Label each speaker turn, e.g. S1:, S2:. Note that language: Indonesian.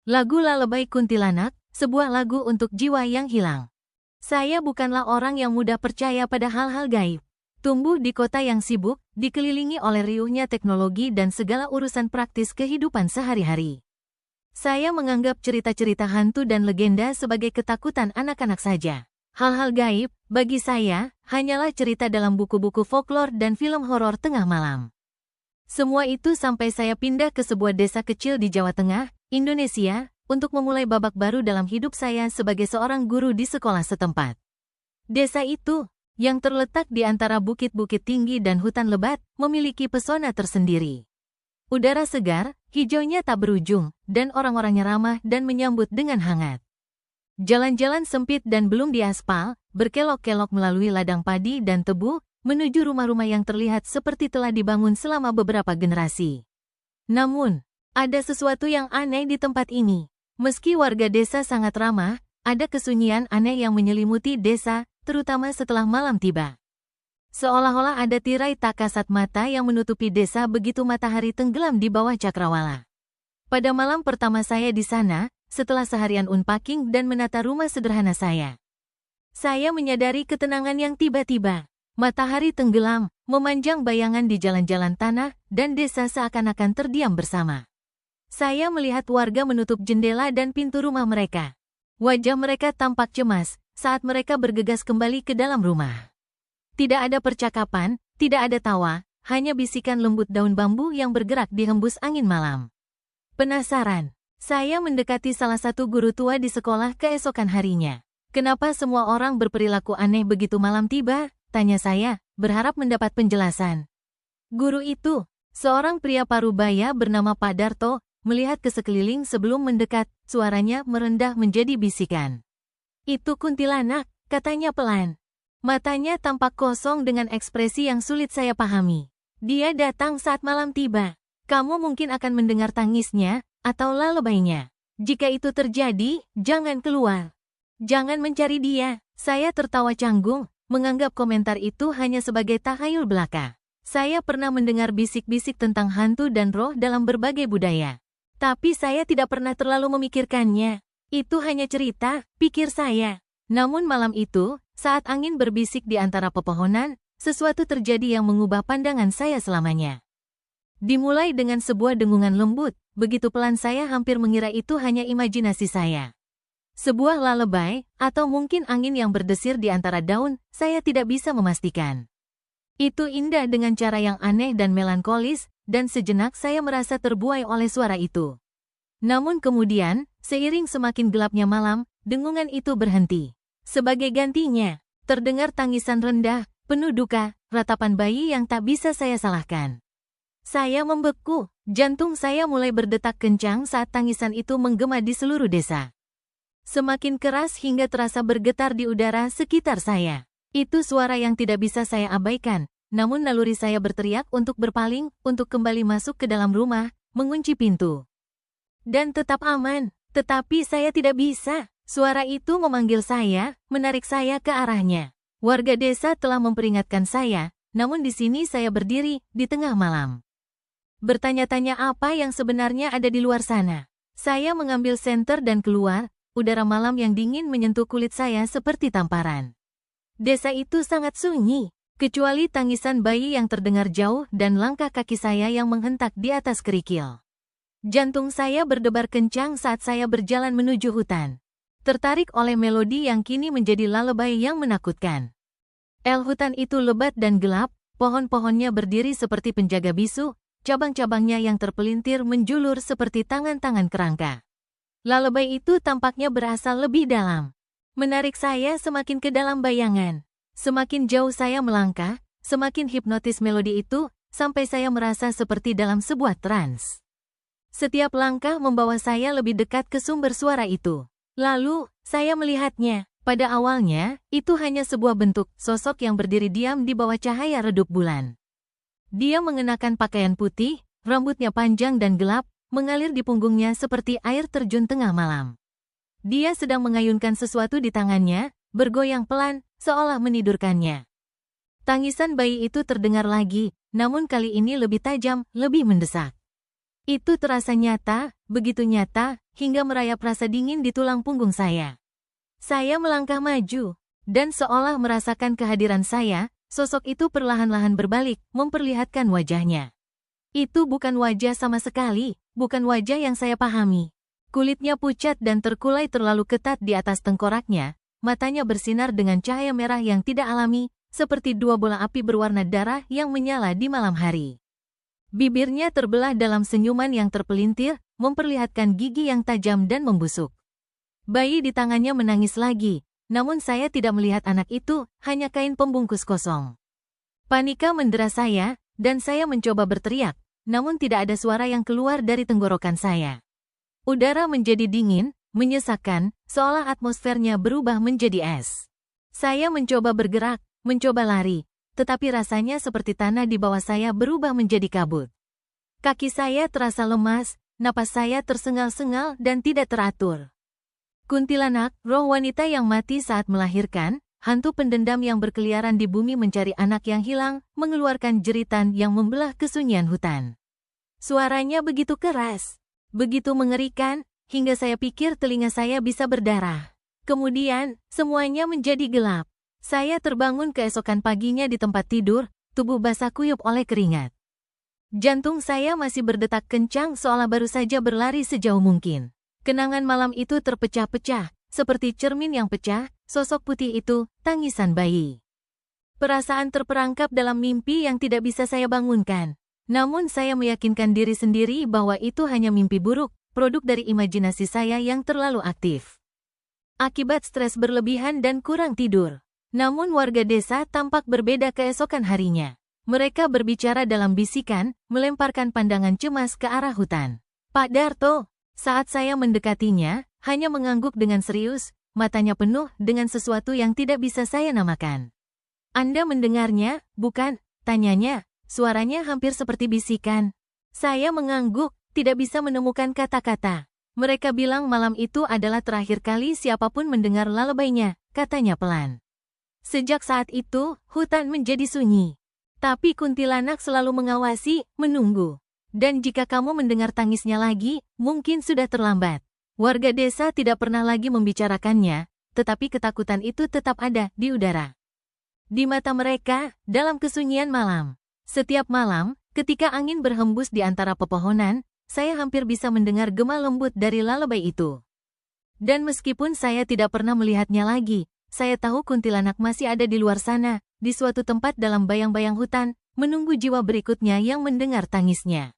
S1: Lagu Lalebay Kuntilanak, sebuah lagu untuk jiwa yang hilang. Saya bukanlah orang yang mudah percaya pada hal-hal gaib. Tumbuh di kota yang sibuk, dikelilingi oleh riuhnya teknologi dan segala urusan praktis kehidupan sehari-hari. Saya menganggap cerita-cerita hantu dan legenda sebagai ketakutan anak-anak saja. Hal-hal gaib, bagi saya, hanyalah cerita dalam buku-buku folklore dan film horor tengah malam. Semua itu sampai saya pindah ke sebuah desa kecil di Jawa Tengah, Indonesia, untuk memulai babak baru dalam hidup saya sebagai seorang guru di sekolah setempat. Desa itu, yang terletak di antara bukit-bukit tinggi dan hutan lebat, memiliki pesona tersendiri. Udara segar, hijaunya tak berujung, dan orang-orangnya ramah dan menyambut dengan hangat. Jalan-jalan sempit dan belum diaspal, berkelok-kelok melalui ladang padi dan tebu, menuju rumah-rumah yang terlihat seperti telah dibangun selama beberapa generasi. Namun, ada sesuatu yang aneh di tempat ini. Meski warga desa sangat ramah, ada kesunyian aneh yang menyelimuti desa, terutama setelah malam tiba. Seolah-olah ada tirai tak kasat mata yang menutupi desa begitu matahari tenggelam di bawah cakrawala. Pada malam pertama saya di sana, setelah seharian unpacking dan menata rumah sederhana saya menyadari ketenangan yang tiba-tiba. Matahari tenggelam, memanjang bayangan di jalan-jalan tanah, dan desa seakan-akan terdiam bersama. Saya melihat warga menutup jendela dan pintu rumah mereka. Wajah mereka tampak cemas saat mereka bergegas kembali ke dalam rumah. Tidak ada percakapan, tidak ada tawa, hanya bisikan lembut daun bambu yang bergerak dihembus angin malam. Penasaran, saya mendekati salah satu guru tua di sekolah keesokan harinya. "Kenapa semua orang berperilaku aneh begitu malam tiba?" tanya saya, berharap mendapat penjelasan. Guru itu, seorang pria parubaya bernama Pak Darto, melihat ke sekeliling sebelum mendekat, suaranya merendah menjadi bisikan. "Itu kuntilanak," katanya pelan. Matanya tampak kosong dengan ekspresi yang sulit saya pahami. "Dia datang saat malam tiba. Kamu mungkin akan mendengar tangisnya, atau lalebaynya. Jika itu terjadi, jangan keluar. Jangan mencari dia." Saya tertawa canggung, menganggap komentar itu hanya sebagai tahayul belaka. Saya pernah mendengar bisik-bisik tentang hantu dan roh dalam berbagai budaya. Tapi saya tidak pernah terlalu memikirkannya. Itu hanya cerita, pikir saya. Namun malam itu, saat angin berbisik di antara pepohonan, sesuatu terjadi yang mengubah pandangan saya selamanya. Dimulai dengan sebuah dengungan lembut, begitu pelan saya hampir mengira itu hanya imajinasi saya. Sebuah lalebay, atau mungkin angin yang berdesir di antara daun, saya tidak bisa memastikan. Itu indah dengan cara yang aneh dan melankolis, dan sejenak saya merasa terbuai oleh suara itu. Namun kemudian, seiring semakin gelapnya malam, dengungan itu berhenti. Sebagai gantinya, terdengar tangisan rendah, penuh duka, ratapan bayi yang tak bisa saya salahkan. Saya membeku, jantung saya mulai berdetak kencang saat tangisan itu menggema di seluruh desa. Semakin keras hingga terasa bergetar di udara sekitar saya. Itu suara yang tidak bisa saya abaikan, namun naluri saya berteriak untuk berpaling, untuk kembali masuk ke dalam rumah, mengunci pintu. Dan tetap aman, tetapi saya tidak bisa. Suara itu memanggil saya, menarik saya ke arahnya. Warga desa telah memperingatkan saya, namun di sini saya berdiri, di tengah malam. Bertanya-tanya apa yang sebenarnya ada di luar sana. Saya mengambil senter dan keluar. Udara malam yang dingin menyentuh kulit saya seperti tamparan. Desa itu sangat sunyi, kecuali tangisan bayi yang terdengar jauh dan langkah kaki saya yang menghentak di atas kerikil. Jantung saya berdebar kencang saat saya berjalan menuju hutan. Tertarik oleh melodi yang kini menjadi lalebay yang menakutkan. Hutan itu lebat dan gelap, pohon-pohonnya berdiri seperti penjaga bisu, cabang-cabangnya yang terpelintir menjulur seperti tangan-tangan kerangka. Lalebay itu tampaknya berasal lebih dalam. Menarik saya semakin ke dalam bayangan. Semakin jauh saya melangkah, semakin hipnotis melodi itu, sampai saya merasa seperti dalam sebuah trans. Setiap langkah membawa saya lebih dekat ke sumber suara itu. Lalu, saya melihatnya. Pada awalnya, itu hanya sebuah bentuk, sosok yang berdiri diam di bawah cahaya redup bulan. Dia mengenakan pakaian putih, rambutnya panjang dan gelap, mengalir di punggungnya seperti air terjun tengah malam. Dia sedang mengayunkan sesuatu di tangannya, bergoyang pelan, seolah menidurkannya. Tangisan bayi itu terdengar lagi, namun kali ini lebih tajam, lebih mendesak. Itu terasa nyata, begitu nyata, hingga merayap rasa dingin di tulang punggung saya. Saya melangkah maju, dan seolah merasakan kehadiran saya, sosok itu perlahan-lahan berbalik, memperlihatkan wajahnya. Itu bukan wajah sama sekali, bukan wajah yang saya pahami. Kulitnya pucat dan terkulai terlalu ketat di atas tengkoraknya, matanya bersinar dengan cahaya merah yang tidak alami, seperti dua bola api berwarna darah yang menyala di malam hari. Bibirnya terbelah dalam senyuman yang terpelintir, memperlihatkan gigi yang tajam dan membusuk. Bayi di tangannya menangis lagi, namun saya tidak melihat anak itu, hanya kain pembungkus kosong. Panika mendera saya, dan saya mencoba berteriak, namun tidak ada suara yang keluar dari tenggorokan saya. Udara menjadi dingin, menyesakkan, seolah atmosfernya berubah menjadi es. Saya mencoba bergerak, mencoba lari, tetapi rasanya seperti tanah di bawah saya berubah menjadi kabut. Kaki saya terasa lemas, napas saya tersengal-sengal dan tidak teratur. Kuntilanak, roh wanita yang mati saat melahirkan, hantu pendendam yang berkeliaran di bumi mencari anak yang hilang, mengeluarkan jeritan yang membelah kesunyian hutan. Suaranya begitu keras, begitu mengerikan, hingga saya pikir telinga saya bisa berdarah. Kemudian, semuanya menjadi gelap. Saya terbangun keesokan paginya di tempat tidur, tubuh basah kuyup oleh keringat. Jantung saya masih berdetak kencang seolah baru saja berlari sejauh mungkin. Kenangan malam itu terpecah-pecah, seperti cermin yang pecah, sosok putih itu, tangisan bayi. Perasaan terperangkap dalam mimpi yang tidak bisa saya bangunkan. Namun saya meyakinkan diri sendiri bahwa itu hanya mimpi buruk, produk dari imajinasi saya yang terlalu aktif. Akibat stres berlebihan dan kurang tidur. Namun warga desa tampak berbeda keesokan harinya. Mereka berbicara dalam bisikan, melemparkan pandangan cemas ke arah hutan. Pak Darto, saat saya mendekatinya, hanya mengangguk dengan serius, matanya penuh dengan sesuatu yang tidak bisa saya namakan. Anda mendengarnya, bukan? Tanyanya, suaranya hampir seperti bisikan. Saya mengangguk, tidak bisa menemukan kata-kata. Mereka bilang malam itu adalah terakhir kali siapapun mendengar lalebainya, katanya pelan. Sejak saat itu, hutan menjadi sunyi. Tapi kuntilanak selalu mengawasi, menunggu. Dan jika kamu mendengar tangisnya lagi, mungkin sudah terlambat. Warga desa tidak pernah lagi membicarakannya, tetapi ketakutan itu tetap ada di udara. Di mata mereka, dalam kesunyian malam. Setiap malam, ketika angin berhembus di antara pepohonan, saya hampir bisa mendengar gema lembut dari lalebai itu. Dan meskipun saya tidak pernah melihatnya lagi, saya tahu kuntilanak masih ada di luar sana, di suatu tempat dalam bayang-bayang hutan, menunggu jiwa berikutnya yang mendengar tangisnya.